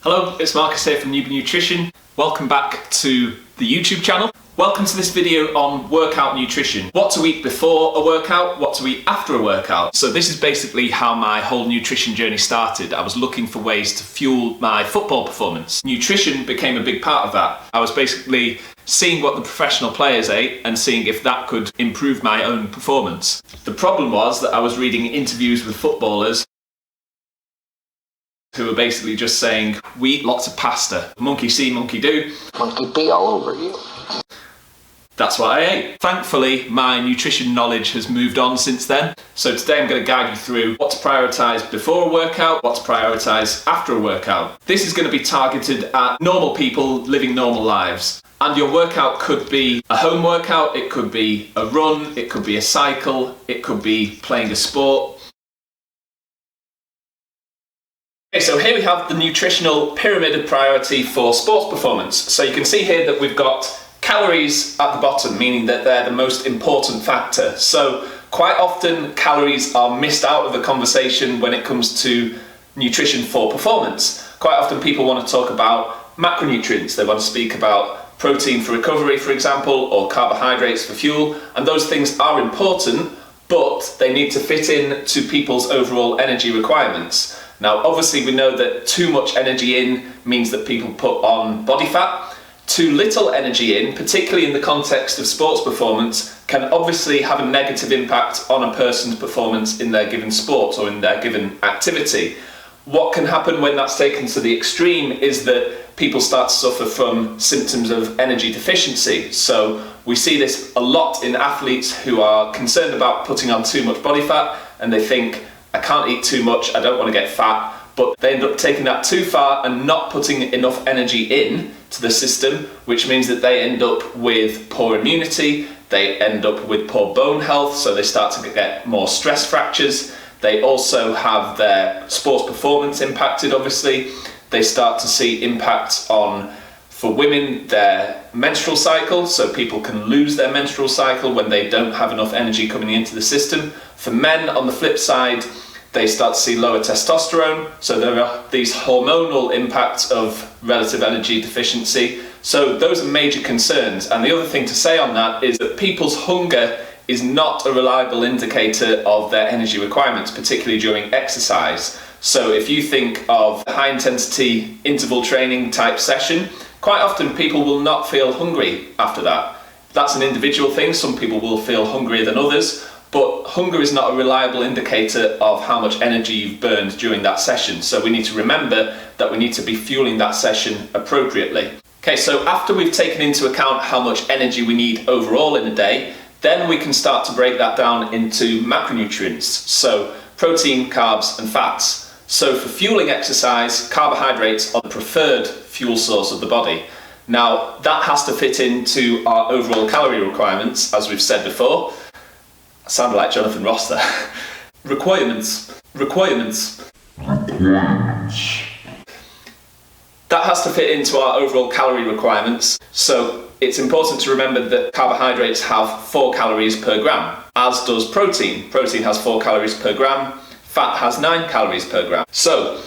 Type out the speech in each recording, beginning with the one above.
Hello, it's Marcus here from NewBee Nutrition. Welcome back to the YouTube channel. Welcome to this video on workout nutrition. What to eat before a workout, what to eat after a workout. So this is basically how my whole nutrition journey started. I was looking for ways to fuel my football performance. Nutrition became a big part of that. I was basically seeing what the professional players ate and seeing if that could improve my own performance. The problem was that I was reading interviews with footballers who were basically just saying, we eat lots of pasta. Monkey see, monkey do. Monkey pee all over you. That's what I ate. Thankfully, my nutrition knowledge has moved on since then. So today I'm going to guide you through what to prioritise before a workout, what to prioritise after a workout. This is going to be targeted at normal people living normal lives. And your workout could be a home workout, it could be a run, it could be a cycle, it could be playing a sport. Okay, so here we have the nutritional pyramid of priority for sports performance. So you can see here that we've got calories at the bottom, meaning that they're the most important factor. So quite often calories are missed out of the conversation when it comes to nutrition for performance. Quite often people want to talk about macronutrients. They want to speak about protein for recovery, for example, or carbohydrates for fuel. And those things are important, but they need to fit in to people's overall energy requirements. Now, obviously, we know that too much energy in means that people put on body fat. Too little energy in, particularly in the context of sports performance, can obviously have a negative impact on a person's performance in their given sport or in their given activity. What can happen when that's taken to the extreme is that people start to suffer from symptoms of energy deficiency. So we see this a lot in athletes who are concerned about putting on too much body fat, and they think, I can't eat too much, I don't want to get fat, but they end up taking that too far and not putting enough energy in to the system, which means that they end up with poor immunity, they end up with poor bone health, so they start to get more stress fractures. They also have their sports performance impacted, obviously. They start to see impacts on, for women, their menstrual cycle, so people can lose their menstrual cycle when they don't have enough energy coming into the system. For men, on the flip side, they start to see lower testosterone, so there are these hormonal impacts of relative energy deficiency. So those are major concerns. And the other thing to say on that is that people's hunger is not a reliable indicator of their energy requirements, particularly during exercise. So if you think of a high intensity interval training type session, quite often people will not feel hungry after that. That's an individual thing. Some people will feel hungrier than others, but hunger is not a reliable indicator of how much energy you've burned during that session. So we need to remember that we need to be fueling that session appropriately. Okay, so after we've taken into account how much energy we need overall in a day, then we can start to break that down into macronutrients. So protein, carbs, and fats. So for fueling exercise, carbohydrates are the preferred fuel source of the body. Now, that has to fit into our overall calorie requirements, as we've said before. I sounded like Jonathan Ross there. Requirements. That has to fit into our overall calorie requirements. So it's important to remember that carbohydrates have 4 calories per gram, as does protein. Protein has 4 calories per gram. Fat has 9 calories per gram. So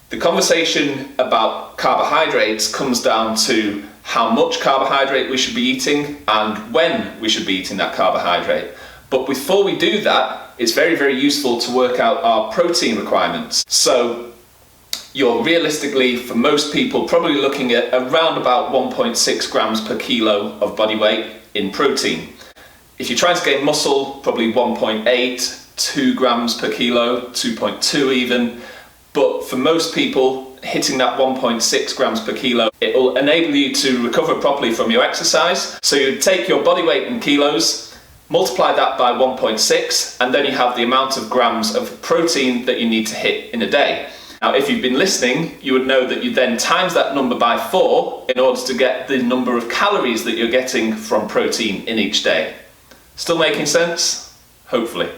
the conversation about carbohydrates comes down to how much carbohydrate we should be eating and when we should be eating that carbohydrate. But before we do that, it's very, very useful to work out our protein requirements. So you're realistically, for most people, probably looking at around about 1.6 grams per kilo of body weight in protein. If you're trying to gain muscle, probably 1.8, 2 grams per kilo, 2.2 even. But for most people, hitting that 1.6 grams per kilo, it will enable you to recover properly from your exercise. So you take your body weight in kilos, multiply that by 1.6, and then you have the amount of grams of protein that you need to hit in a day. Now, if you've been listening, you would know that you then times that number by 4 in order to get the number of calories that you're getting from protein in each day. Still making sense? Hopefully.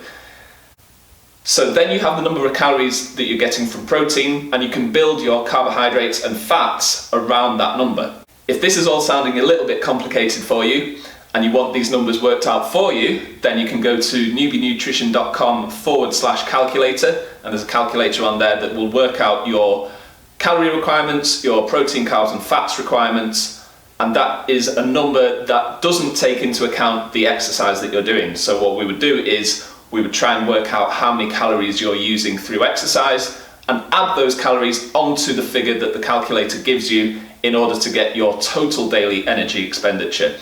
So then you have the number of calories that you're getting from protein, and you can build your carbohydrates and fats around that number. If this is all sounding a little bit complicated for you, and you want these numbers worked out for you, then you can go to newbeenutrition.com/calculator, and there's a calculator on there that will work out your calorie requirements, your protein, carbs and fats requirements, and that is a number that doesn't take into account the exercise that you're doing. So what we would do is we would try and work out how many calories you're using through exercise and add those calories onto the figure that the calculator gives you in order to get your total daily energy expenditure.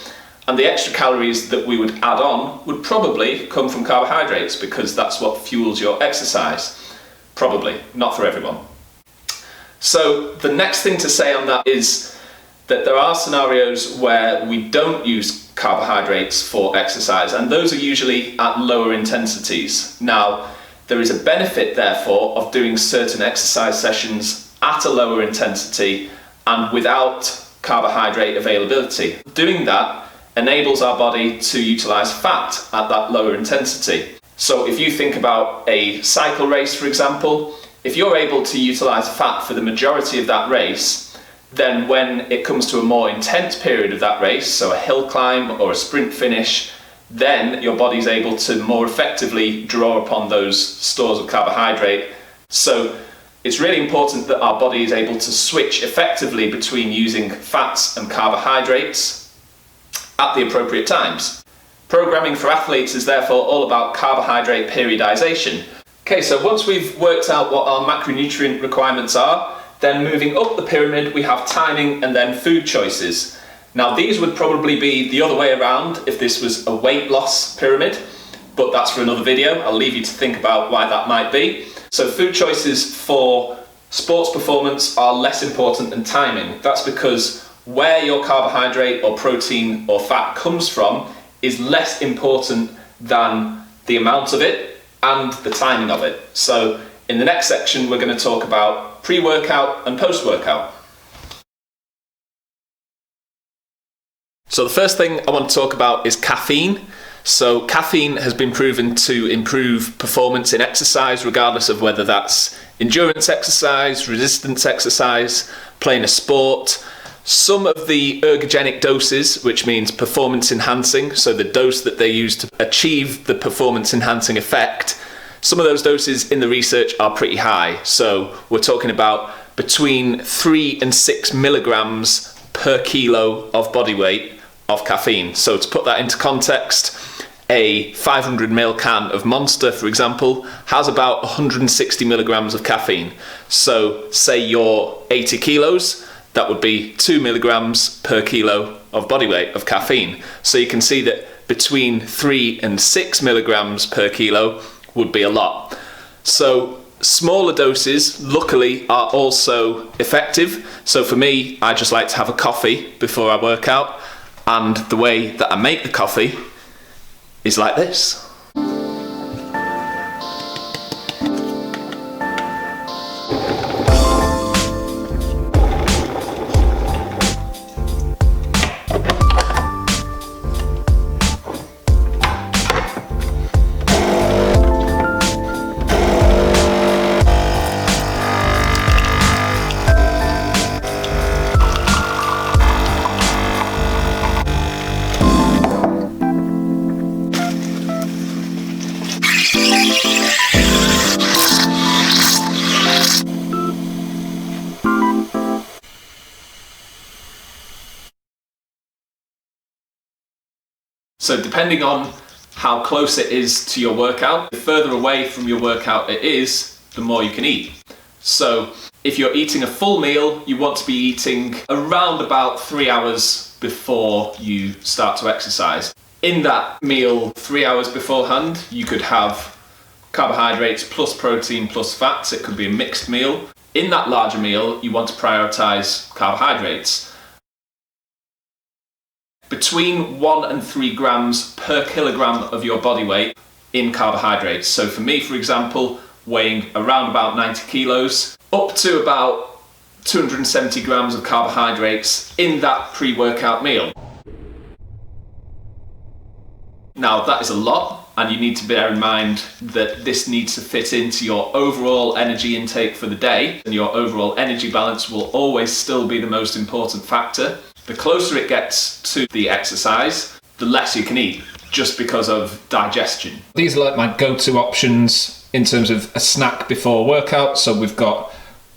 And the extra calories that we would add on would probably come from carbohydrates, because that's what fuels your exercise. Probably, not for everyone. So the next thing to say on that is that there are scenarios where we don't use carbohydrates for exercise, and those are usually at lower intensities. Now, there is a benefit, therefore, of doing certain exercise sessions at a lower intensity and without carbohydrate availability. Doing that enables our body to utilize fat at that lower intensity. So if you think about a cycle race, for example, if you're able to utilize fat for the majority of that race, then when it comes to a more intense period of that race, so a hill climb or a sprint finish, then your body's able to more effectively draw upon those stores of carbohydrate. So it's really important that our body is able to switch effectively between using fats and carbohydrates at the appropriate times. Programming for athletes is therefore all about carbohydrate periodization. Okay, so once we've worked out what our macronutrient requirements are, then moving up the pyramid we have timing and then food choices. Now these would probably be the other way around if this was a weight loss pyramid, but that's for another video. I'll leave you to think about why that might be. So food choices for sports performance are less important than timing. That's because where your carbohydrate or protein or fat comes from is less important than the amount of it and the timing of it. So in the next section, we're going to talk about pre-workout and post-workout. So the first thing I want to talk about is caffeine. So caffeine has been proven to improve performance in exercise, regardless of whether that's endurance exercise, resistance exercise, playing a sport. Some of the ergogenic doses, which means performance enhancing, so the dose that they use to achieve the performance enhancing effect, some of those doses in the research are pretty high. So we're talking about between 3 and 6 milligrams per kilo of body weight of caffeine. So to put that into context, a 500 ml can of Monster, for example, has about 160 milligrams of caffeine. So say you're 80 kilos, that would be 2 milligrams per kilo of body weight of caffeine. So you can see that between 3 and 6 milligrams per kilo would be a lot. So smaller doses, luckily, are also effective. So for me, I just like to have a coffee before I work out. And the way that I make the coffee is like this. So depending on how close it is to your workout, the further away from your workout it is, the more you can eat. So if you're eating a full meal, you want to be eating around about 3 hours before you start to exercise. In that meal, 3 hours beforehand, you could have carbohydrates plus protein plus fats. It could be a mixed meal. In that larger meal, you want to prioritize carbohydrates. Between 1 and 3 grams per kilogram of your body weight in carbohydrates. So for me, for example, weighing around about 90 kilos, up to about 270 grams of carbohydrates in that pre-workout meal. Now that is a lot, and you need to bear in mind that this needs to fit into your overall energy intake for the day, and your overall energy balance will always still be the most important factor. The closer it gets to the exercise, the less you can eat, just because of digestion. These are like my go-to options in terms of a snack before workout. So we've got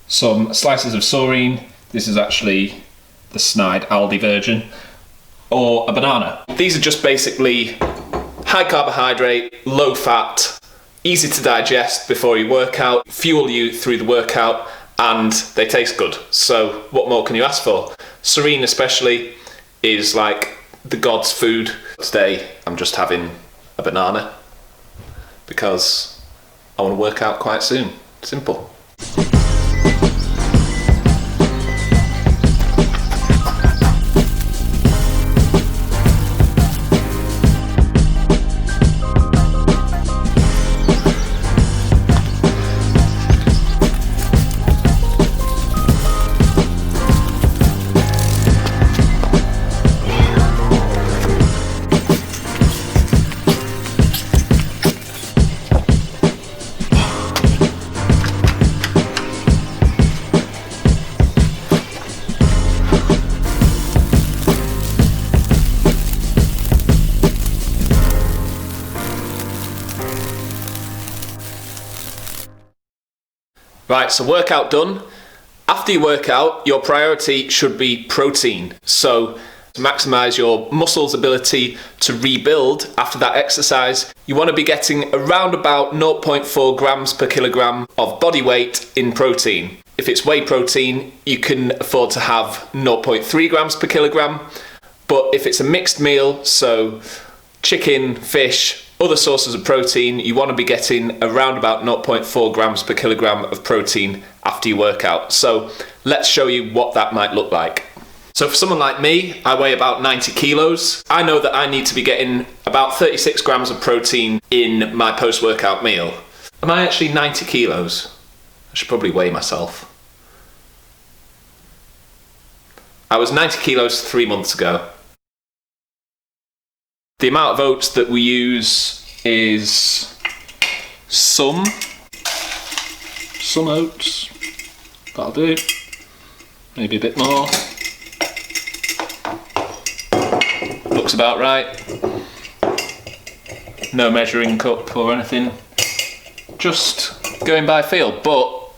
some slices of saurine. This is actually the snide Aldi version, or a banana. These are just basically high carbohydrate, low fat, easy to digest before you work out, fuel you through the workout, and they taste good. So what more can you ask for? Saurine especially is like the god's food. Today I'm just having a banana because I want to work out quite soon. Simple. Right, so workout done. After your workout, your priority should be protein. So to maximise your muscles' ability to rebuild after that exercise, you want to be getting around about 0.4 grams per kilogram of body weight in protein. If it's whey protein, you can afford to have 0.3 grams per kilogram. But if it's a mixed meal, so chicken, fish, other sources of protein, you want to be getting around about 0.4 grams per kilogram of protein after your workout. So let's show you what that might look like. So for someone like me, I weigh about 90 kilos. I know that I need to be getting about 36 grams of protein in my post-workout meal. Am I actually 90 kilos? I should probably weigh myself. I was 90 kilos 3 months ago. The amount of oats that we use is some oats, that'll do, maybe a bit more, looks about right, no measuring cup or anything, just going by feel, but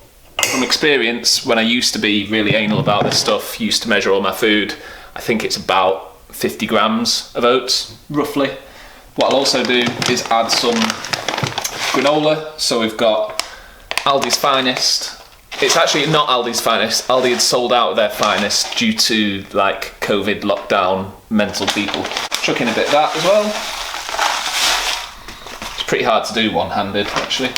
from experience, when I used to be really anal about this stuff, used to measure all my food, I think it's about 50 grams of oats, roughly. What I'll also do is add some granola. So we've got Aldi's Finest. It's actually not Aldi's Finest. Aldi had sold out of their Finest due to like COVID lockdown mental people. Chuck in a bit of that as well. It's pretty hard to do one-handed actually.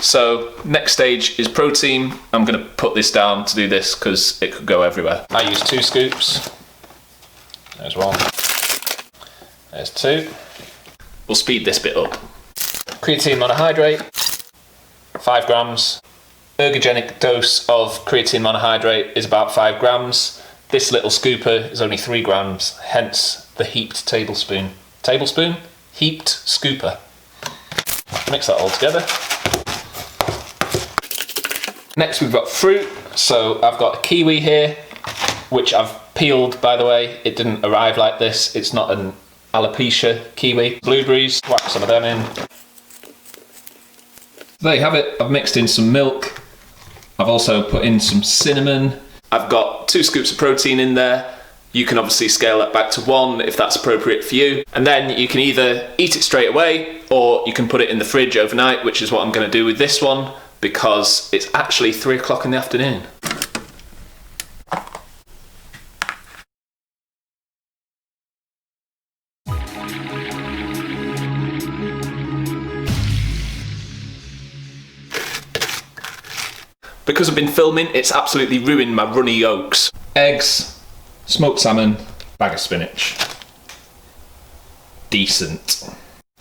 So next stage is protein. I'm going to put this down to do this because it could go everywhere. I use 2 scoops. There's 1. There's 2. We'll speed this bit up. Creatine monohydrate, 5 grams. Ergogenic dose of creatine monohydrate is about 5 grams. This little scooper is only 3 grams, hence the heaped tablespoon. Tablespoon? Heaped scooper. Mix that all together. Next we've got fruit, so I've got a kiwi here, which I've peeled by the way, it didn't arrive like this, it's not an alopecia kiwi. Blueberries, whack some of them in. There you have it, I've mixed in some milk, I've also put in some cinnamon. I've got 2 scoops of protein in there, you can obviously scale that back to 1 if that's appropriate for you. And then you can either eat it straight away, or you can put it in the fridge overnight, which is what I'm going to do with this one, because it's actually 3 o'clock in the afternoon. Because I've been filming, it's absolutely ruined my runny yolks. Eggs, smoked salmon, bag of spinach. Decent.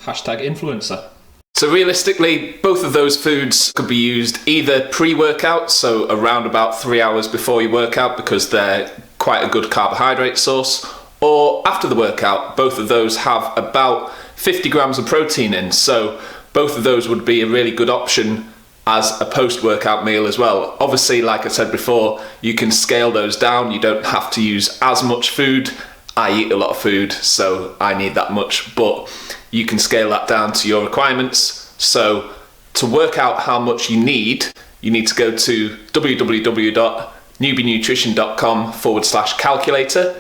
Hashtag influencer. So realistically, both of those foods could be used either pre-workout, so around about 3 hours before you work out because they're quite a good carbohydrate source, or after the workout. Both of those have about 50 grams of protein in, so both of those would be a really good option as a post-workout meal as well. Obviously, like I said before, you can scale those down. You don't have to use as much food. I eat a lot of food, so I need that much, but you can scale that down to your requirements. So to work out how much you need to go to www.newbienutrition.com/calculator,